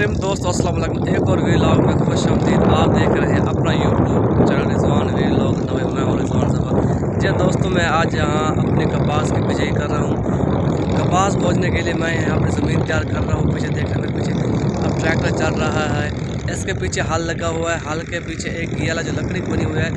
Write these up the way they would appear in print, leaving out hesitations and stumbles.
रहीम दोस्त अस्सलाम वालेकुम। एक और व्लॉग में खुश आमदीद। आप देख रहे हैं अपना यूट्यूब चैनल रिजवान व्लॉग नवे। मैं और रिजवान साहब जी दोस्तों, मैं आज यहाँ अपने कपास की बिजाई कर रहा हूँ। कपास बोझने के लिए मैं यहाँ पर ज़मीन तैयार कर रहा हूँ। पीछे देख रहे हैं, पीछे अब ट्रैक्टर चल रहा है, इसके पीछे हल लगा हुआ है। हल के पीछे एक गियाला जो लकड़ी बनी हुई है।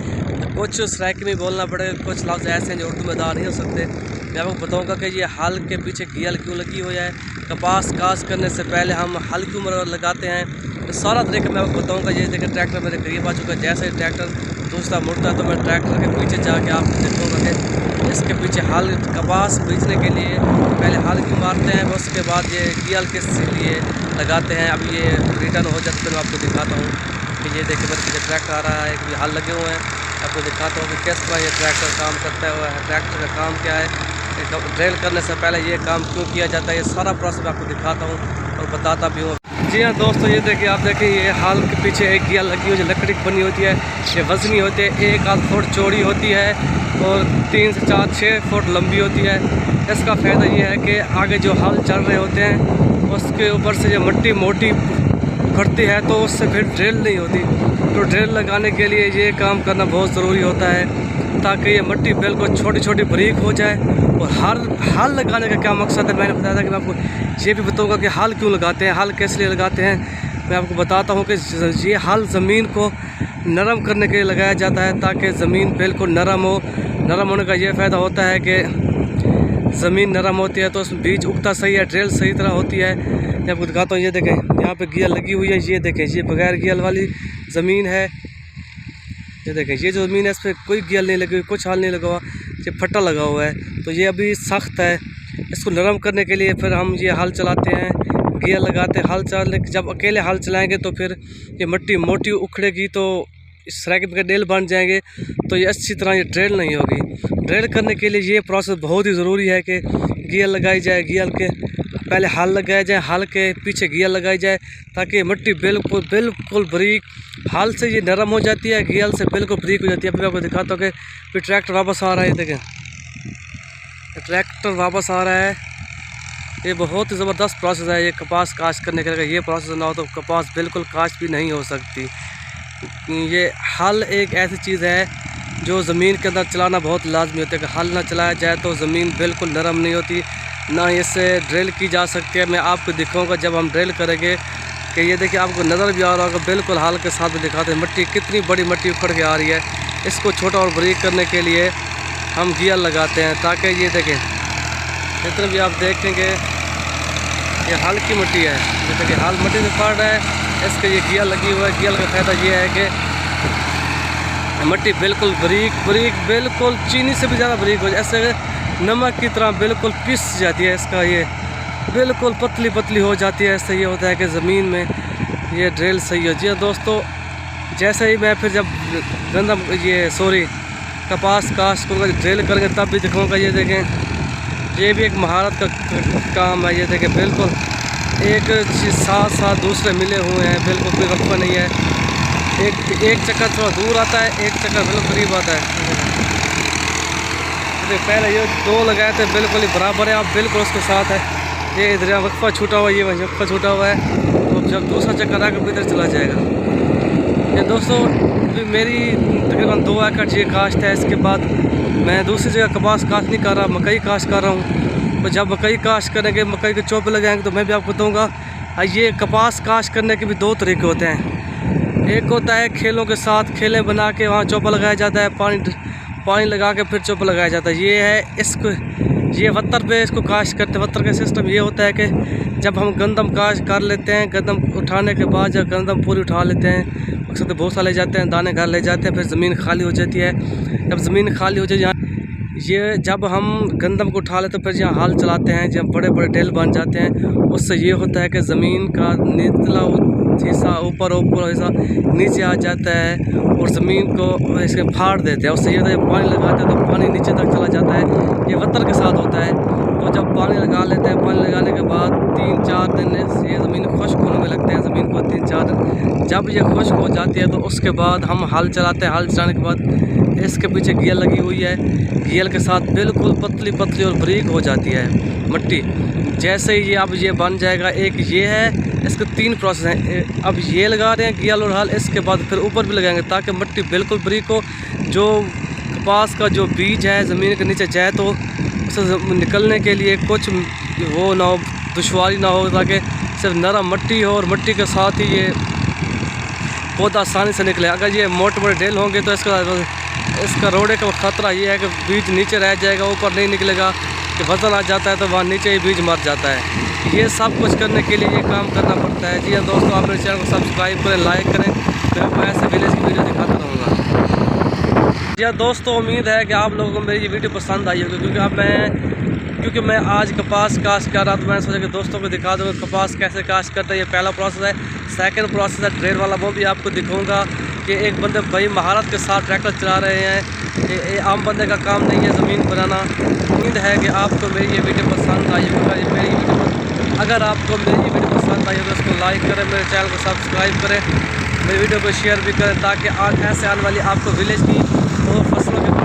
कुछ सराइकी में बोलना पड़ेगा, कुछ लफ्ज़ ऐसे हैं जो उर्दू में अदा नहीं हो सकते। मैं आपको बताऊँगा कि ये हल के पीछे गियल क्यों लगी हुई है। कपास काश करने से पहले हम हल क्यों लगाते हैं, तो सारा तरीका मैं आपको बताऊँगा। ये देखिए ट्रैक्टर मेरे करीब आ चुका है। जैसे ही ट्रैक्टर दूसरा मुड़ता है तो मैं ट्रैक्टर के पीछे जाके आपको देखूँगा कि इसके पीछे हल कपास बीजने के लिए पहले हल क्यों मारते हैं, उसके बाद ये गियल किस लिए लगाते हैं। अब ये रिटर्न हो जाता है तो मैं आपको दिखाता हूँ कि ये देखिए मेरे पीछे ट्रैक्टर आ रहा है, कि हल लगे हुए हैं। आपको दिखाता हूँ कि किस तरह ये ट्रैक्टर काम करता है। ट्रैक्टर का काम क्या है, ड्रिल करने से पहले ये काम क्यों किया जाता है, ये सारा प्रोसेस आपको दिखाता हूँ और बताता भी हूँ। जी हाँ दोस्तों, ये देखिए आप देखिए ये हाल के पीछे एक गियल लगी हुई जो लकड़ी की बनी होती है। ये वजनी होती है, 1 फुट चौड़ी होती है और 3 से 4 6 फुट लंबी होती है। इसका फ़ायदा ये है कि आगे जो हल चल रहे होते हैं उसके ऊपर से जो मिट्टी मोटी उखड़ती है तो उससे फिर ड्रिल नहीं होती। तो ड्रिल लगाने के लिए ये काम करना बहुत ज़रूरी होता है, ताकि ये मिट्टी बिल्कुल छोटी छोटी बारीक हो जाए। और हल लगाने का क्या मकसद है, मैंने बताया था कि मैं आपको ये भी बताऊंगा कि हल क्यों लगाते हैं, हल किस लिए लगाते हैं। मैं आपको बताता हूँ कि ये हल ज़मीन को नरम करने के लिए लगाया जाता है, ताकि ज़मीन बिल्कुल नरम हो। नरम होने का ये फ़ायदा होता है कि ज़मीन नरम होती है तो उसमें बीज उगता सही है, ड्रिल सही तरह होती है। मैं आपको दिखाता हूँ, ये देखें यहाँ पे गियल लगी हुई है। ये देखें ये बगैर गियल वाली ज़मीन है। ये देखें ये जो ज़मीन है इस पर कोई गियल नहीं लगी हुई, कुछ हल नहीं लगा हुआ, ये फट्टा लगा हुआ है। तो ये अभी सख्त है। इसको नरम करने के लिए फिर हम ये हल चलाते हैं, गियर लगाते हैं। हल चलाने जब अकेले हल चलाएंगे तो फिर ये मिट्टी मोटी उखड़ेगी तो इस तरह के डेल बन जाएंगे, तो ये अच्छी तरह ये ड्रिल नहीं होगी। ड्रिल करने के लिए ये प्रोसेस बहुत ही ज़रूरी है कि गियर लगाई जाए, गियर के पहले हल लगाया जाए, हल के पीछे गियर लगाई जाए, ताकि मिट्टी बिल्कुल बिल्कुल बारीक, हल से ये नरम हो जाती है, गियर से बिल्कुल बारीक हो जाती है। अभी आपको दिखाता हूँ कि फिर ट्रैक्टर वापस आ रहा है। देखें ट्रैक्टर वापस आ रहा है। ये बहुत ही ज़बरदस्त प्रोसेस है ये कपास काश्त करने का। ये प्रोसेस ना हो तो कपास बिल्कुल काश्त भी नहीं हो सकती। ये हल एक ऐसी चीज़ है जो ज़मीन के अंदर चलाना बहुत लाजमी होता है। कि हल ना चलाया जाए तो ज़मीन बिल्कुल नरम नहीं होती, ना इससे ड्रिल की जा सकती है। मैं आपको दिखाऊंगा जब हम ड्रिल करेंगे कि ये देखिए आपको नज़र भी आ रहा होगा, बिल्कुल हल के साथ भी दिखाते हैं मिट्टी कितनी बड़ी मिट्टी उखड़ के आ रही है। इसको छोटा और बारीक करने के लिए हम गियर लगाते हैं, ताकि ये देखें इतना भी आप देखेंगे ये हल की मिट्टी है। जैसे कि हल मिट्टी से पड़ रहा है, इसके ये गियर लगी हुआ है। गियर का फ़ायदा ये है कि मिट्टी बिल्कुल बारीक बारीक, बिल्कुल चीनी से भी ज़्यादा बारीक हो जाए, ऐसे नमक की तरह बिल्कुल पिस जाती है। इसका ये बिल्कुल पतली पतली हो जाती है। इससे ये होता है कि ज़मीन में ये ड्रिल सही हो। जी दोस्तों, जैसे ही मैं फिर जब गंदम कपास काश्त करूँगा, ड्रिल करेंगे तब भी दिखाऊँगा। ये देखें ये भी एक महारत का काम है। ये देखें बिल्कुल एक चीज़ साथ साथ दूसरे मिले हुए हैं, बिल्कुल कोई वक्फा नहीं है। एक चक्कर थोड़ा दूर आता है, एक चक्कर बिल्कुल करीब आता है। पहले ये 2 लगाए थे बिल्कुल ही बराबर है, आप बिल्कुल उसके साथ है। ये इधर वक्फा छूटा हुआ है, ये वक्फा छूटा हुआ है, तो जब दूसरा चक्कर आकर इधर चला जाएगा। ये दोस्तों मेरी तकरीबन 2 एकड़ ये काश्त है। इसके बाद मैं दूसरी जगह कपास काश्त नहीं कर रहा, मकई काश्त कर रहा हूँ। तो जब मकई काश्त करेंगे, मकई के चोपे लगाएंगे, तो मैं भी आपको बताऊँगा। ये कपास काश्त करने के भी 2 तरीके होते हैं। एक होता है खेलों के साथ, खेलें बना के वहाँ चोपा लगाया जाता है, पानी लगा के फिर चोपा लगाया जाता है। ये है इसको ये वत्तर पे इसको काश्त करते हैं। वत्तर का सिस्टम ये होता है कि जब हम गंदम काश्त कर लेते हैं, गंदम उठाने के बाद जब गंदम पूरी उठा लेते हैं, मकसद भूसा ले जाते हैं, दाने घर ले जाते हैं, फिर ज़मीन खाली हो जाती है। जब ज़मीन खाली हो जाए ये जब हम गंदम को उठा लेते हैं, फिर यहाँ हल चलाते हैं, जब बड़े बड़े ढेल बन जाते हैं, उससे ये होता है कि ज़मीन का निचला हिस्सा ऊपर हिस्सा नीचे आ जाता है और ज़मीन को इसके फाड़ देते हैं। उससे ये होता है पानी लगाते हैं तो पानी नीचे तक चला जाता है। ये वत्तर के साथ होता है। तो जब पानी लगा लेते हैं, पानी लगाने के बाद 3-4 दिन ये ज़मीन खुश्क होने में लगते हैं। ज़मीन को 3-4 दिन जब ये खुश्क हो जाती है तो उसके बाद हम हल चलाते हैं। हल चलाने के बाद इसके पीछे गियर लगी हुई है, गियर के साथ बिल्कुल पतली पतली और बारीक हो जाती है मिट्टी। जैसे ही ये अब ये बन जाएगा, एक ये है इसके 3 प्रोसेस हैं। अब ये लगा रहे हैं गियल और हल, इसके बाद फिर ऊपर भी लगाएंगे ताकि मिट्टी बिल्कुल बारीक हो। जो कपास का जो बीज है ज़मीन के नीचे जाए तो उसे निकलने के लिए कुछ वो ना हो, दुश्वारी ना हो, ताकि सिर्फ नरम मिट्टी हो और मिट्टी के साथ ही ये पौधा आसानी से निकले। अगर ये मोटे मोटे ढेल होंगे तो इसका रोड़े का ख़तरा ये है कि बीज नीचे रह जाएगा, ऊपर नहीं निकलेगा, कि वज़न आ जाता है तो वहाँ नीचे ही बीज मर जाता है। ये सब कुछ करने के लिए ये काम करना पड़ता है। जी हाँ दोस्तों, आप मेरे चैनल को सब्सक्राइब करें, लाइक करें, मैं आपको ऐसे विलेज की वीडियो दिखाता रहूँगा। जी हाँ दोस्तों, उम्मीद है कि आप लोगों को मेरी ये वीडियो पसंद आई होगी, क्योंकि मैं आज कपास काश्त कर रहा था। मैंने सोचा कि दोस्तों को दिखा दूँगा कपास कैसे काश्त करते हैं। ये पहला प्रोसेस है। सेकंड प्रोसेस है ड्रेन वाला, वो भी आपको दिखाऊंगा कि एक बंदे भाई महारत के साथ ट्रैक्टर चला रहे हैं। ये आम बंदे का काम नहीं है ज़मीन बनाना। उम्मीद है कि आपको मेरी ये वीडियो पसंद आई होगी। अगर आपको मेरी ये वीडियो पसंद आई होगी तो उसको लाइक करें, मेरे चैनल को सब्सक्राइब करें, मेरी वीडियो को शेयर भी करें, ताकि आज ऐसे आने वाली आपको विलेज की और फसलों के